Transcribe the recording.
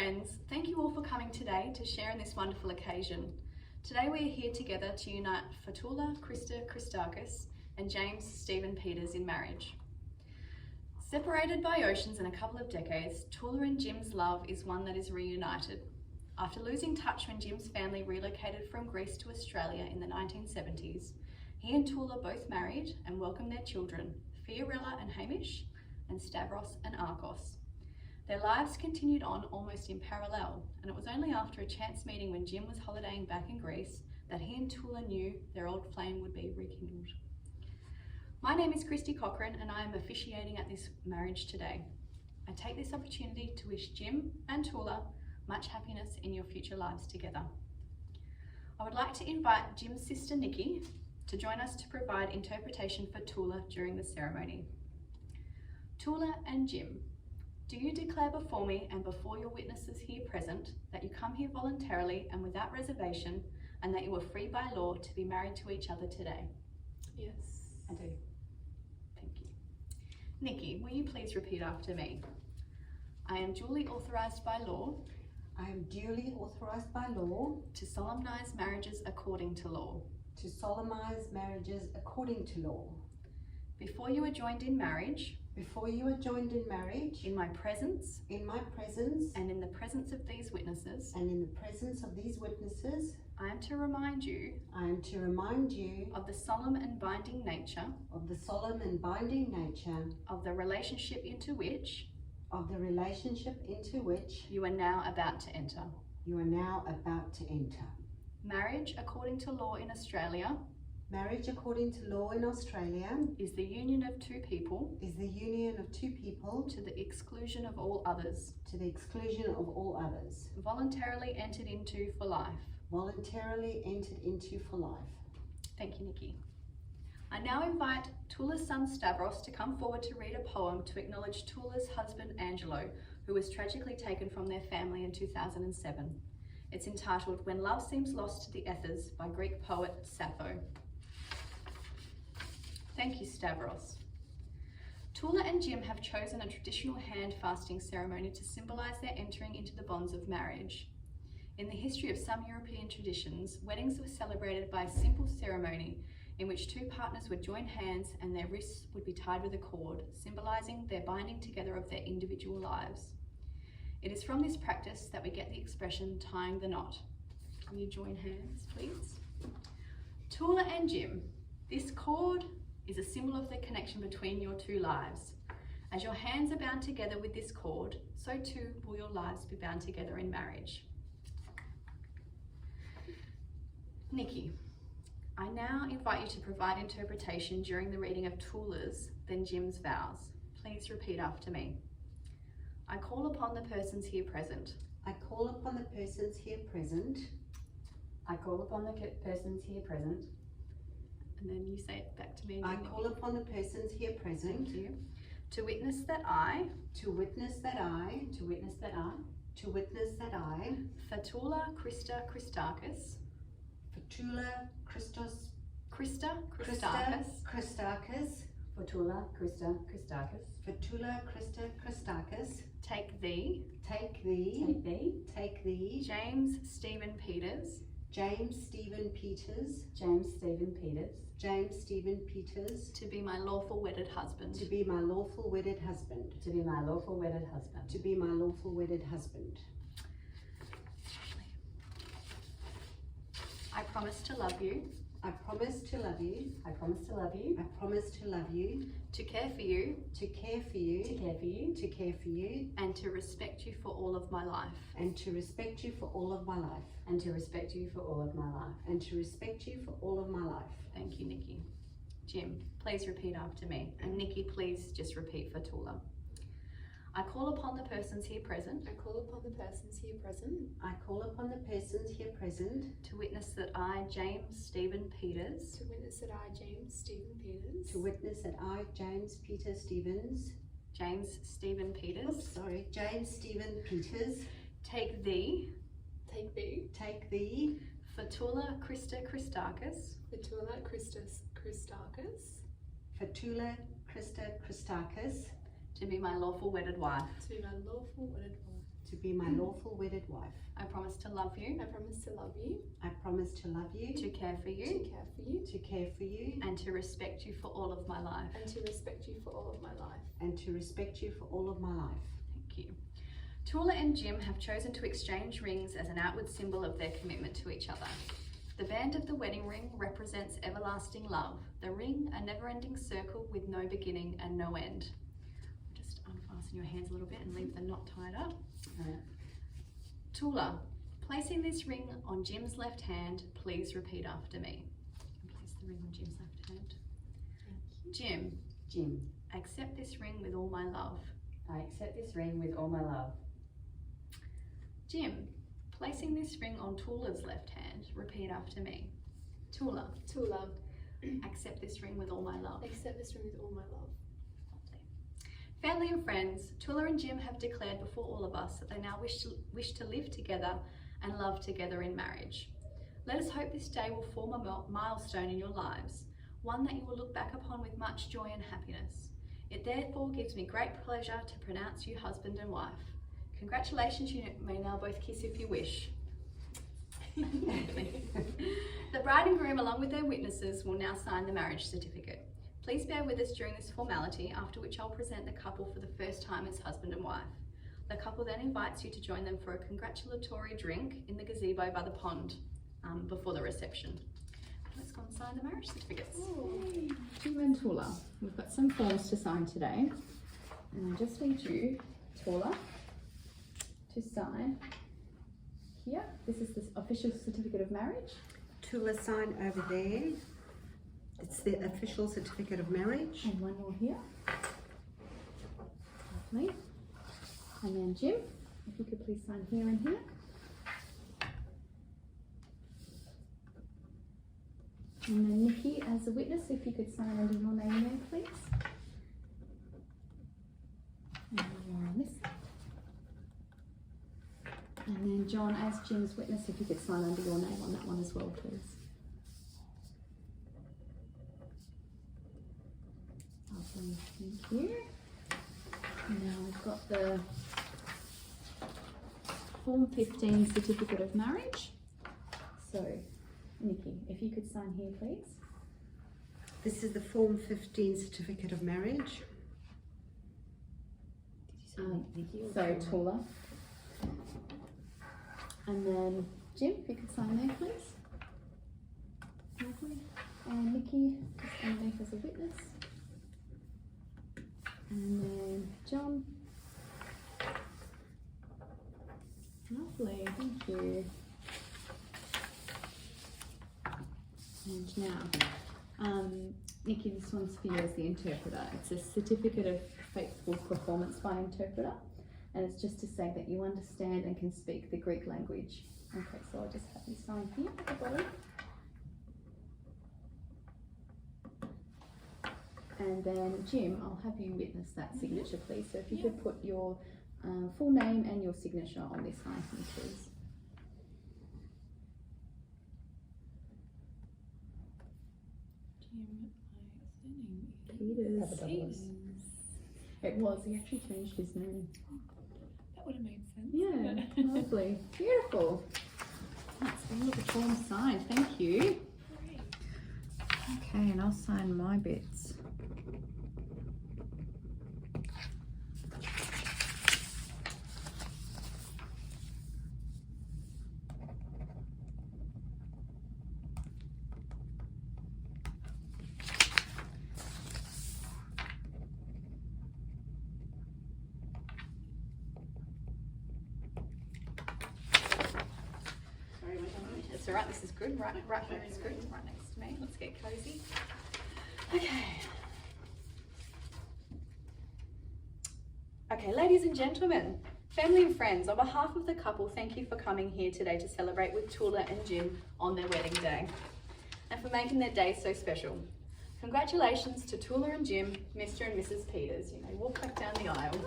friends, thank you all for coming today to share in this wonderful occasion. Today we are here together to unite Toula, Krista Christakis and James Stephen Peters in marriage. Separated by oceans and a couple of decades, Toula and Jim's love is one that is reunited. After losing touch when Jim's family relocated from Greece to Australia in the 1970s, he and Toula both married and welcomed their children, Fiorella and Hamish, and Stavros and Argos. Their lives continued on almost in parallel, and it was only after a chance meeting when Jim was holidaying back in Greece that he and Toula knew their old flame would be rekindled. My name is Christy Cochran and I am officiating at this marriage today. I take this opportunity to wish Jim and Toula much happiness in your future lives together. I would like to invite Jim's sister Nikki to join us to provide interpretation for Toula during the ceremony. Toula and Jim, do you declare before me and before your witnesses here present that you come here voluntarily and without reservation, and that you are free by law to be married to each other today? Yes. I do. Thank you. Nikki, will you please repeat after me? I am duly authorised by law. I am duly authorised by law To solemnise marriages according to law. to solemnise marriages according to law. Before you are joined in marriage. Before you are joined in marriage. In my presence. In my presence. And in the presence of these witnesses. And in the presence of these witnesses. I am to remind you. I am to remind you. Of the solemn and binding nature. Of the solemn and binding nature. Of the relationship into which. Of the relationship into which. You are now about to enter. You are now about to enter. Marriage according to law in Australia. Marriage according to law in Australia is the union of two people. Is the union of two people to the exclusion of all others. To the exclusion of all others. Voluntarily entered into for life. Voluntarily entered into for life. Thank you, Nikki. I now invite Toula's son Stavros to come forward to read a poem to acknowledge Toula's husband Angelo, who was tragically taken from their family in 2007. It's entitled When Love Seems Lost to the Ethers by Greek poet Sappho. Thank you, Stavros. Toula and Jim have chosen a traditional hand fasting ceremony to symbolise their entering into the bonds of marriage. In the history of some European traditions, weddings were celebrated by a simple ceremony in which two partners would join hands and their wrists would be tied with a cord, symbolising their binding together of their individual lives. It is from this practice that we get the expression tying the knot. Can you join hands, please? Toula and Jim, this cord is a symbol of the connection between your two lives. As your hands are bound together with this cord, so too will your lives be bound together in marriage. Nikki, I now invite you to provide interpretation during the reading of Toula's, then Jim's vows. Please repeat after me. I call upon the persons here present. I call upon the persons here present. I call upon the persons here present. And then you say it back to me again. I call upon the persons here present. Thank you. To witness that I. To witness that I. To witness that I. To witness that I. Toula Krista Christakis. Toula Krista Christakis. Christakis. Toula Krista Christakis. Toula Krista Christakis. Take thee. Take thee. Take thee. Take thee. James Stephen Peters. James Stephen Peters. James Stephen Peters. James Stephen Peters. To be my lawful wedded husband. To be my lawful wedded husband. To be my lawful wedded husband. To be my lawful wedded husband. I promise to love you. I promise to love you. I promise to love you. I promise to love you. To care for you. To care for you. To care for you. To care for you. And to respect you for all of my life. And to respect you for all of my life. And to respect you for all of my life. And to respect you for all of my life. Thank you, Nikki. Jim, please repeat after me. And Nikki, please just repeat for Toula. I call upon the persons here present. I call upon the persons here present. I call upon the persons here present. To witness that I, James Stephen Peters. To witness that I, James Stephen Peters. To witness that I, James Peter Stevens. James Stephen Peters. James Stephen Peters. Take thee. Take thee. Take thee. Toula Krista Christakis. Toula Christakis. Toula Krista Christakis. To be my lawful wedded wife. To be my lawful wedded wife. to be my lawful wedded wife. I promise to love you, I promise to love you, I promise to love you, to care for to you, care for you, to care for you, and to respect you for all of my life. and to respect you for all of my life. and to respect you for all of my life. Thank you. Toula and Jim have chosen to exchange rings as an outward symbol of their commitment to each other. The band of the wedding ring represents everlasting love, the ring a never-ending circle with no beginning and no end. Just unfasten your hands a little bit and leave the knot tied up. Toula, placing this ring on Jim's left hand, please repeat after me. Place the ring on Jim's left hand. Jim, Jim, accept this ring with all my love. I accept this ring with all my love. Jim, placing this ring on Toula's left hand, repeat after me. Toula, Toula, accept this ring with all my love. accept this ring with all my love. Family and friends, Toula and Jim have declared before all of us that they now wish to live together and love together in marriage. Let us hope this day will form a milestone in your lives, one that you will look back upon with much joy and happiness. It therefore gives me great pleasure to pronounce you husband and wife. Congratulations, you may now both kiss if you wish. The bride and groom, along with their witnesses, will now sign the marriage certificate. Please bear with us during this formality, after which I'll present the couple for the first time as husband and wife. The couple then invites you to join them for a congratulatory drink in the gazebo by the pond before the reception. Let's go and sign the marriage certificates. Jim and Toula, we've got some forms to sign today, and I just need you, Toula, to sign here. This is the official certificate of marriage. Toula, sign over there. It's the official certificate of marriage. And one more here. Lovely. And then Jim, if you could please sign here and here. And then Nikki, as a witness, if you could sign under your name there, please. And then you're on this side. And then John, as Jim's witness, if you could sign under your name on that one as well, please. Lovely, thank you. And now we've got the Form 15 Certificate of Marriage. So, Nikki, if you could sign here, please. This is the Form 15 certificate of marriage. So, Toula. And then Jim, if you could sign there, please. Lovely. And Nikki, just underneath as a witness. And then John. Lovely, thank you. And now, Nikki, this one's for you as the interpreter. It's a certificate of faithful performance by interpreter, and it's just to say that you understand and can speak the Greek language. Okay, so I'll just have you sign here at the bottom. And then Jim, I'll have you witness that signature, please. So if you could put your full name and your signature on this item, please. Peters. It was, he actually changed his name. That would have made sense. Yeah, lovely. Beautiful. That's all of the forms signed, thank you. Great. Okay, and I'll sign my bits. Sorry, it's all right, this is good. Right there is good. Right next to me. Let's get cozy. Okay. Okay, ladies and gentlemen, family and friends, on behalf of the couple, thank you for coming here today to celebrate with Toula and Jim on their wedding day, and for making their day so special. Congratulations to Toula and Jim, Mr. and Mrs. Peters. You may walk back down the aisle.